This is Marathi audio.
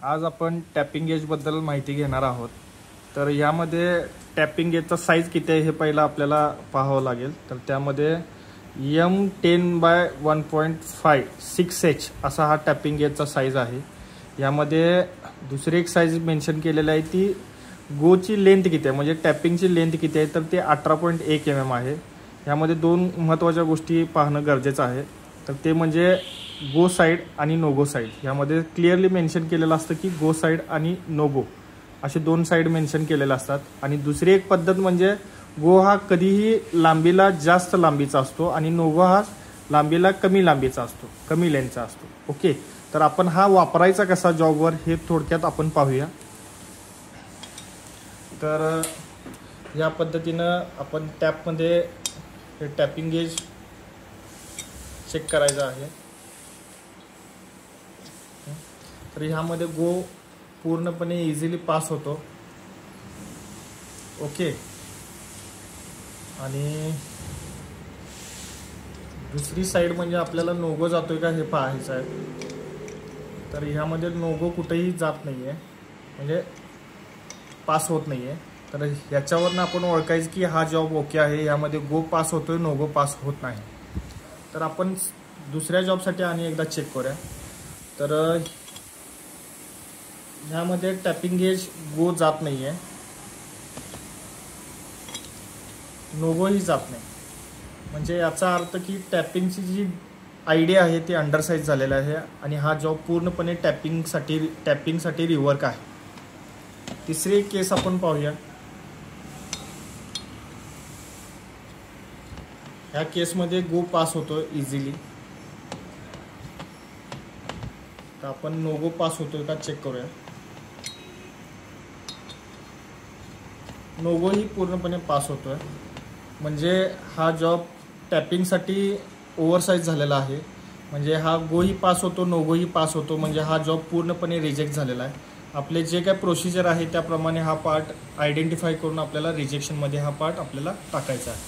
आज आपण टॅपिंग गेजबद्दल माहिती घेणार आहोत। तर यामध्ये टॅपिंग गेजचा साईज किती आहे हे पहिला आपल्याला पाहावं लागेल। तर त्यामध्ये M10/1.5 6H असा हा टॅपिंग गेजचा साईज आहे। यामध्ये दुसरी एक साईज मेन्शन केलेली आहे ती गोची लेंथ किती आहे, म्हणजे टॅपिंगची लेंथ किती आहे, तर ते 18.1 mm आहे। यामध्ये दोन महत्त्वाच्या गोष्टी पाहणं गरजेचं आहे। तर ते म्हणजे गो साइड आणि नो गो साइड। यामध्ये क्लिअरली मेन्शन केलेलं असतं की गो साइड आणि नो गो असे दोन साइड मेन्शन केलेले असतात। आणि दुसरी एक पद्धत म्हणजे गो हा कधीही लांबीला जास्त लांबीचा असतो आणि नो गो हा लांबीला कमी लांबीचा असतो, कमी लेंथचा असतो। ओके, तर आपण हा वापरायचा कसा जॉबवर हे थोडक्यात आपण पाहूया। तर या पद्धतीनं आपण टॅपमध्ये हे टॅपिंग गेज चेक करायचं आहे। तर ह्यामध्ये गो पूर्णपणे इझिली पास होतो। ओके, आणि दुसरी साइड म्हणजे आपल्याला नोगो जातोय का हे पाहायचं आहे। तर ह्यामध्ये नोगो कुठेही जात नाही आहे, म्हणजे पास होत नाही आहे। तर ह्याच्यावरनं आपण ओळखायचं की हा जॉब ओके आहे, यामध्ये गो पास होतोय, नोगो पास होत नाही। तर आपण दुसऱ्या जॉबसाठी आणि एकदा चेक करूया। तर ह्यामध्ये टॅपिंग गेज गो जात नाही आहे, नोगोही जात नाही, म्हणजे याचा अर्थ की टॅपिंगची जी आयडिया आहे ती अंडरसाइज झालेला आहे आणि हा जॉब पूर्णपणे टॅपिंगसाठी रिवर्क आहे। तिसरी एक केस आपण पाहूया। ह्या केसमध्ये गो पास होतोय इझिली, तर आपण नोगो पास होतोय का चेक करूया। नोगोही पूर्णपणे पास होतोय, म्हणजे हा जॉब टॅपिंगसाठी ओव्हरसाइज झालेला आहे। म्हणजे हा गोही पास होतो, नोगोही पास होतो, म्हणजे हा जॉब पूर्णपणे रिजेक्ट झालेला आहे। आपले जे काय प्रोसिजर आहे त्याप्रमाणे हा पार्ट आयडेंटिफाय करून आपल्याला रिजेक्शनमध्ये हा पार्ट आपल्याला टाकायचा आहे।